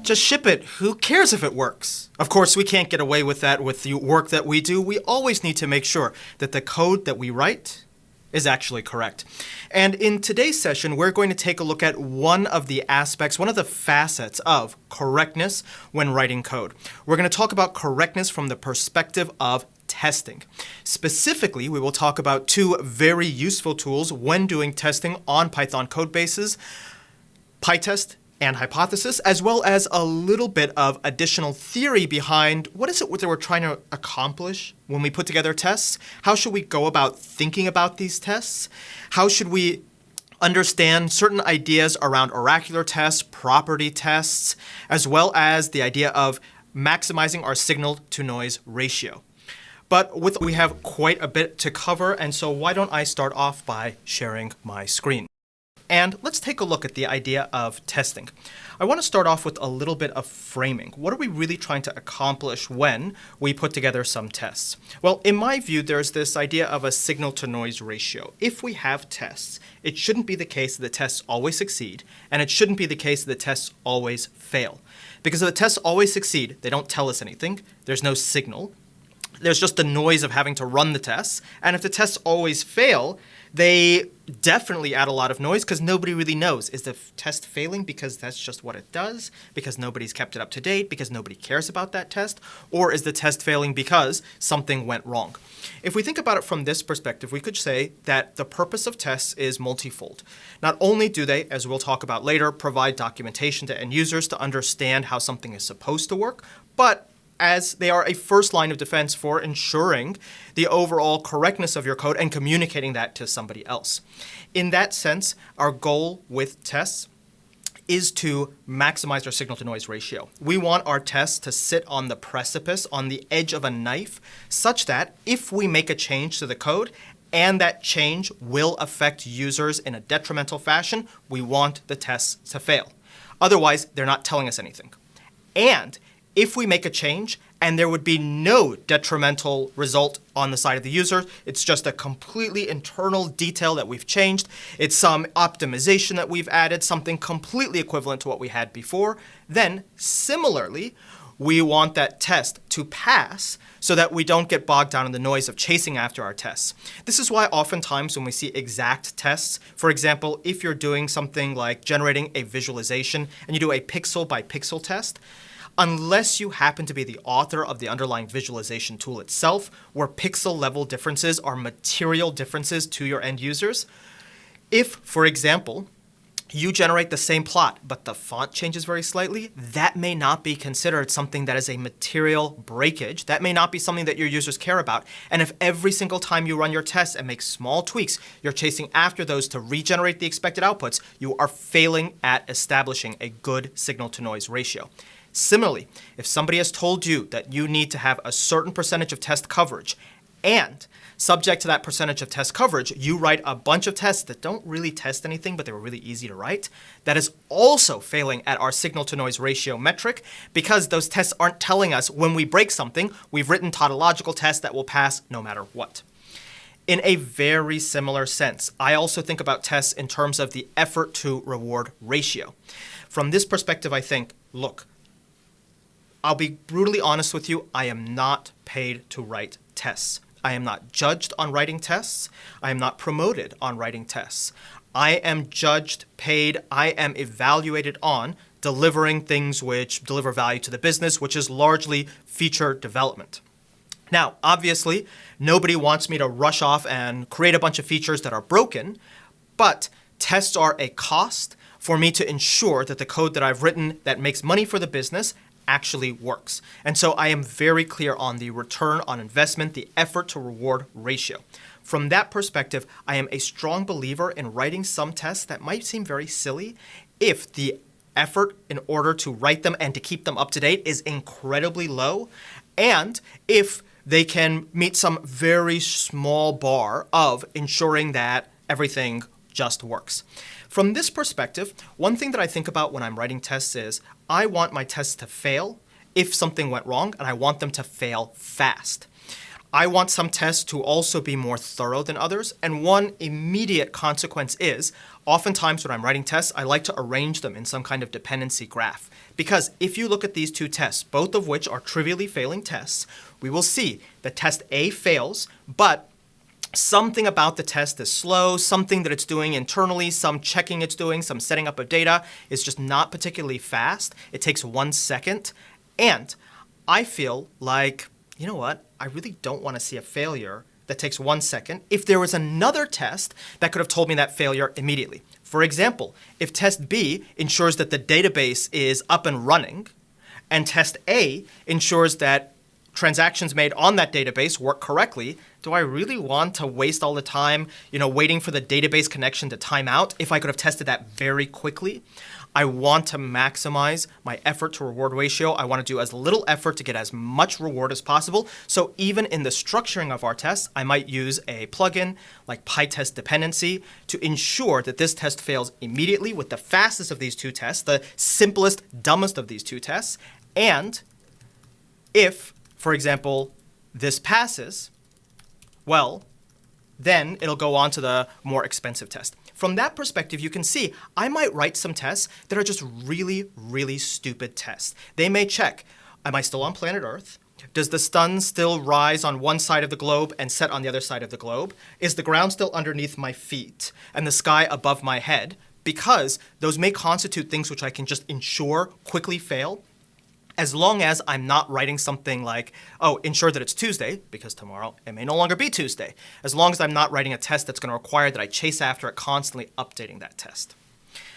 Just ship it. Who cares if it works? Of course, we can't get away with that with the work that we do. We always need to make sure that the code that we write is actually correct. And in today's session, we're going to take a look at one of the aspects, one of the facets of correctness when writing code. We're going to talk about correctness from the perspective of testing. Specifically, we will talk about two very useful tools when doing testing on Python code bases, Pytest and Hypothesis, as well as a little bit of additional theory behind what is it that we're trying to accomplish when we put together tests? How should we go about thinking about these tests? How should we understand certain ideas around oracular tests, property tests, as well as the idea of maximizing our signal-to-noise ratio? But we have quite a bit to cover, and so why don't I start off by sharing my screen? And let's take a look at the idea of testing. I want to start off with a little bit of framing. What are we really trying to accomplish when we put together some tests? Well, in my view, there's this idea of a signal-to-noise ratio. If we have tests, it shouldn't be the case that the tests always succeed, and it shouldn't be the case that the tests always fail. Because if the tests always succeed, they don't tell us anything. There's no signal. There's just the noise of having to run the tests. And if the tests always fail, they definitely add a lot of noise because nobody really knows. Is the test failing because that's just what it does? Because nobody's kept it up to date? Because nobody cares about that test? Or is the test failing because something went wrong? If we think about it from this perspective, we could say that the purpose of tests is multifold. Not only do they, as we'll talk about later, provide documentation to end users to understand how something is supposed to work, but as they are a first line of defense for ensuring the overall correctness of your code and communicating that to somebody else. In that sense, our goal with tests is to maximize our signal-to-noise ratio. We want our tests to sit on the precipice, on the edge of a knife, such that if we make a change to the code and that change will affect users in a detrimental fashion, we want the tests to fail. Otherwise, they're not telling us anything. And if we make a change and there would be no detrimental result on the side of the user, it's just a completely internal detail that we've changed, it's some optimization that we've added, something completely equivalent to what we had before, then similarly, we want that test to pass so that we don't get bogged down in the noise of chasing after our tests. This is why oftentimes when we see exact tests, for example, if you're doing something like generating a visualization and you do a pixel by pixel test, unless you happen to be the author of the underlying visualization tool itself, where pixel level differences are material differences to your end users. If, for example, you generate the same plot, but the font changes very slightly, that may not be considered something that is a material breakage. That may not be something that your users care about. And if every single time you run your tests and make small tweaks, you're chasing after those to regenerate the expected outputs, you are failing at establishing a good signal-to-noise ratio. Similarly, if somebody has told you that you need to have a certain percentage of test coverage, and subject to that percentage of test coverage, you write a bunch of tests that don't really test anything, but they were really easy to write, that is also failing at our signal-to-noise ratio metric because those tests aren't telling us when we break something, we've written tautological tests that will pass no matter what. In a very similar sense, I also think about tests in terms of the effort to reward ratio. From this perspective, I think, look, I'll be brutally honest with you, I am not paid to write tests. I am not judged on writing tests. I am not promoted on writing tests. I am judged, paid, I am evaluated on delivering things which deliver value to the business, which is largely feature development. Now, obviously, nobody wants me to rush off and create a bunch of features that are broken, but tests are a cost for me to ensure that the code that I've written that makes money for the business actually works. And so I am very clear on the return on investment, the effort to reward ratio. From that perspective, I am a strong believer in writing some tests that might seem very silly if the effort in order to write them and to keep them up to date is incredibly low, and if they can meet some very small bar of ensuring that everything just works. From this perspective, one thing that I think about when I'm writing tests is I want my tests to fail if something went wrong, and I want them to fail fast. I want some tests to also be more thorough than others, and one immediate consequence is, oftentimes when I'm writing tests, I like to arrange them in some kind of dependency graph. Because if you look at these two tests, both of which are trivially failing tests, we will see that test A fails, but something about the test is slow, something that it's doing internally, some checking it's doing, some setting up of data is just not particularly fast. It takes 1 second, and I feel like, you know what, I really don't want to see a failure that takes 1 second if there was another test that could have told me that failure immediately. For example, if test B ensures that the database is up and running, and test A ensures that transactions made on that database work correctly, do I really want to waste all the time, waiting for the database connection to time out if I could have tested that very quickly? I want to maximize my effort to reward ratio. I want to do as little effort to get as much reward as possible. So even in the structuring of our tests, I might use a plugin like Pytest dependency to ensure that this test fails immediately with the fastest of these two tests, the simplest, dumbest of these two tests. And if, for example, this passes, well, then it'll go on to the more expensive test. From that perspective, you can see I might write some tests that are just really, really stupid tests. They may check, am I still on planet Earth? Does the sun still rise on one side of the globe and set on the other side of the globe? Is the ground still underneath my feet and the sky above my head? Because those may constitute things which I can just ensure quickly fail, as long as I'm not writing something like, ensure that it's Tuesday, because tomorrow it may no longer be Tuesday. As long as I'm not writing a test that's going to require that I chase after it, constantly updating that test.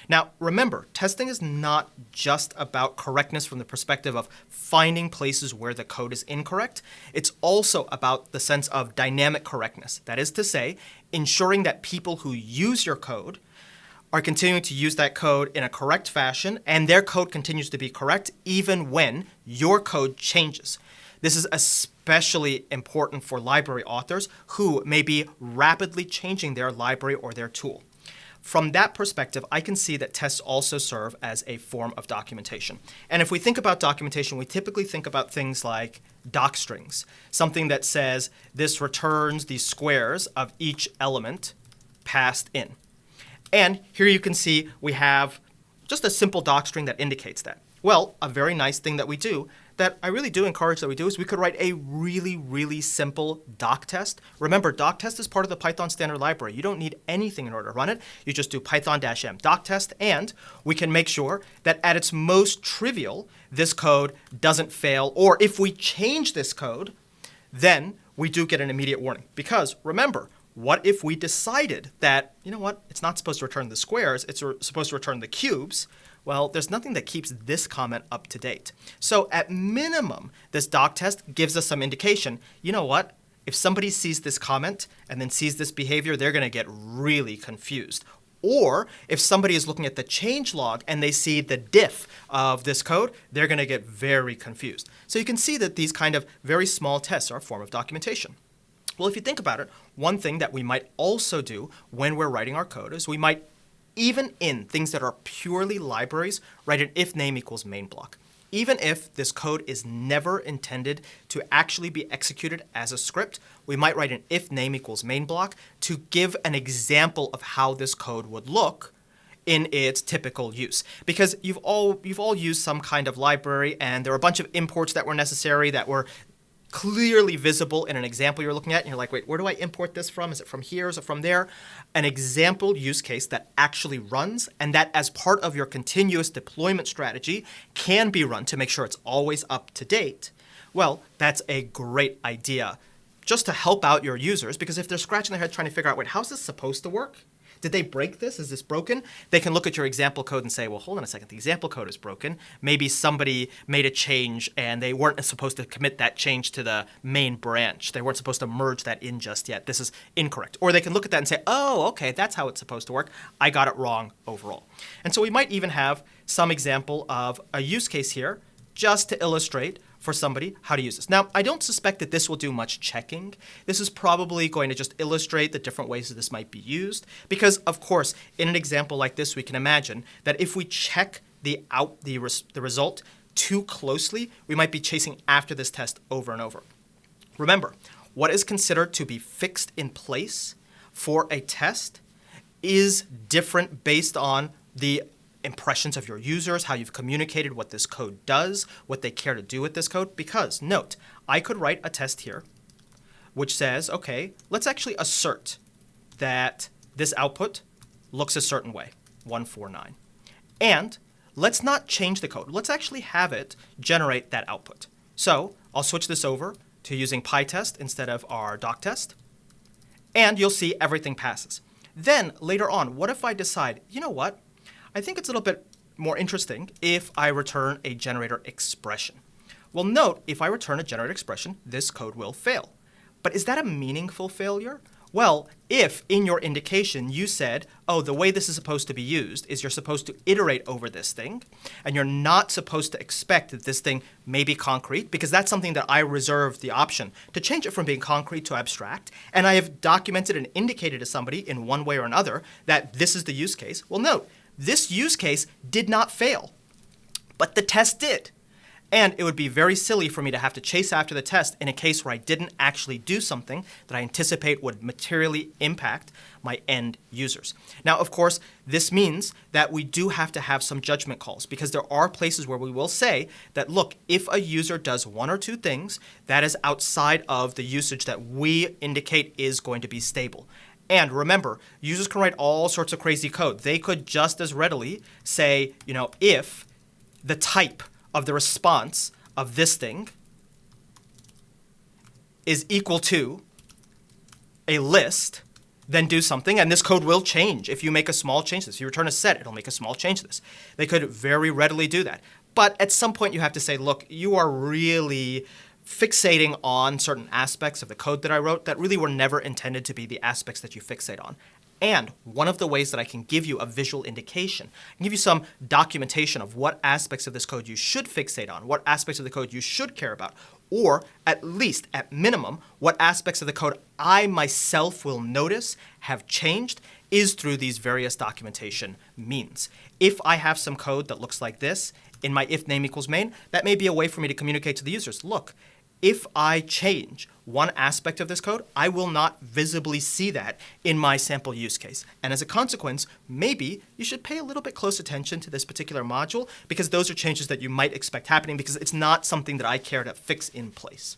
Now, remember, testing is not just about correctness from the perspective of finding places where the code is incorrect. It's also about the sense of dynamic correctness. That is to say, ensuring that people who use your code are continuing to use that code in a correct fashion, and their code continues to be correct even when your code changes. This is especially important for library authors who may be rapidly changing their library or their tool. From that perspective, I can see that tests also serve as a form of documentation. And if we think about documentation, we typically think about things like docstrings, something that says this returns the squares of each element passed in. And here you can see we have just a simple docstring that indicates that. Well, a very nice thing that we do, that I really do encourage that we do, is we could write a really, really simple doc test. Remember, doc test is part of the Python standard library. You don't need anything in order to run it. You just do python-m doc test, and we can make sure that at its most trivial, this code doesn't fail. Or if we change this code, then we do get an immediate warning. Because remember, what if we decided that, it's not supposed to return the squares, it's supposed to return the cubes? Well, there's nothing that keeps this comment up to date. So at minimum, this doc test gives us some indication, if somebody sees this comment and then sees this behavior, they're going to get really confused. Or if somebody is looking at the change log and they see the diff of this code, they're going to get very confused. So you can see that these kind of very small tests are a form of documentation. Well, if you think about it, one thing that we might also do when we're writing our code is we might, even in things that are purely libraries, write an if name equals main block. Even if this code is never intended to actually be executed as a script, we might write an if name equals main block to give an example of how this code would look in its typical use. Because you've all used some kind of library, and there are a bunch of imports that were necessary that were clearly visible in an example you're looking at, and you're like, wait, where do I import this from? Is it from here? Is it from there? An example use case that actually runs, and that as part of your continuous deployment strategy can be run to make sure it's always up to date. Well, that's a great idea just to help out your users, because if they're scratching their head trying to figure out, wait, how's this supposed to work? Did they break this? Is this broken? They can look at your example code and say, well, hold on a second, the example code is broken. Maybe somebody made a change and they weren't supposed to commit that change to the main branch. They weren't supposed to merge that in just yet. This is incorrect. Or they can look at that and say, oh, okay, that's how it's supposed to work. I got it wrong overall. And so we might even have some example of a use case here just to illustrate for somebody how to use this. Now, I don't suspect that this will do much checking. This is probably going to just illustrate the different ways that this might be used, because, of course, in an example like this, we can imagine that if we check the result too closely, we might be chasing after this test over and over. Remember, what is considered to be fixed in place for a test is different based on the impressions of your users, how you've communicated what this code does, what they care to do with this code. Because, note, I could write a test here which says, okay, let's actually assert that this output looks a certain way, 149. And let's not change the code. Let's actually have it generate that output. So I'll switch this over to using Pytest instead of our doc test, and you'll see everything passes. Then later on, what if I decide, you know what? I think it's a little bit more interesting if I return a generator expression. Well, note, if I return a generator expression, this code will fail. But is that a meaningful failure? Well, if in your indication you said, oh, the way this is supposed to be used is you're supposed to iterate over this thing, and you're not supposed to expect that this thing may be concrete, because that's something that I reserve the option to change it from being concrete to abstract, and I have documented and indicated to somebody in one way or another that this is the use case. Well, note, this use case did not fail, but the test did. And it would be very silly for me to have to chase after the test in a case where I didn't actually do something that I anticipate would materially impact my end users. Now, of course, this means that we do have to have some judgment calls, because there are places where we will say that, look, if a user does one or two things, that is outside of the usage that we indicate is going to be stable. And remember, users can write all sorts of crazy code. They could just as readily say, if the type of the response of this thing is equal to a list, then do something, and this code will change. If you make a small change to this, if you return a set, it'll make a small change to this. They could very readily do that. But at some point you have to say, look, you are really fixating on certain aspects of the code that I wrote that really were never intended to be the aspects that you fixate on. And one of the ways that I can give you a visual indication, I can give you some documentation of what aspects of this code you should fixate on, what aspects of the code you should care about, or at least, at minimum, what aspects of the code I myself will notice have changed, is through these various documentation means. If I have some code that looks like this in my if name equals main, that may be a way for me to communicate to the users, look, if I change one aspect of this code, I will not visibly see that in my sample use case. And as a consequence, maybe you should pay a little bit close attention to this particular module, because those are changes that you might expect happening, because it's not something that I care to fix in place.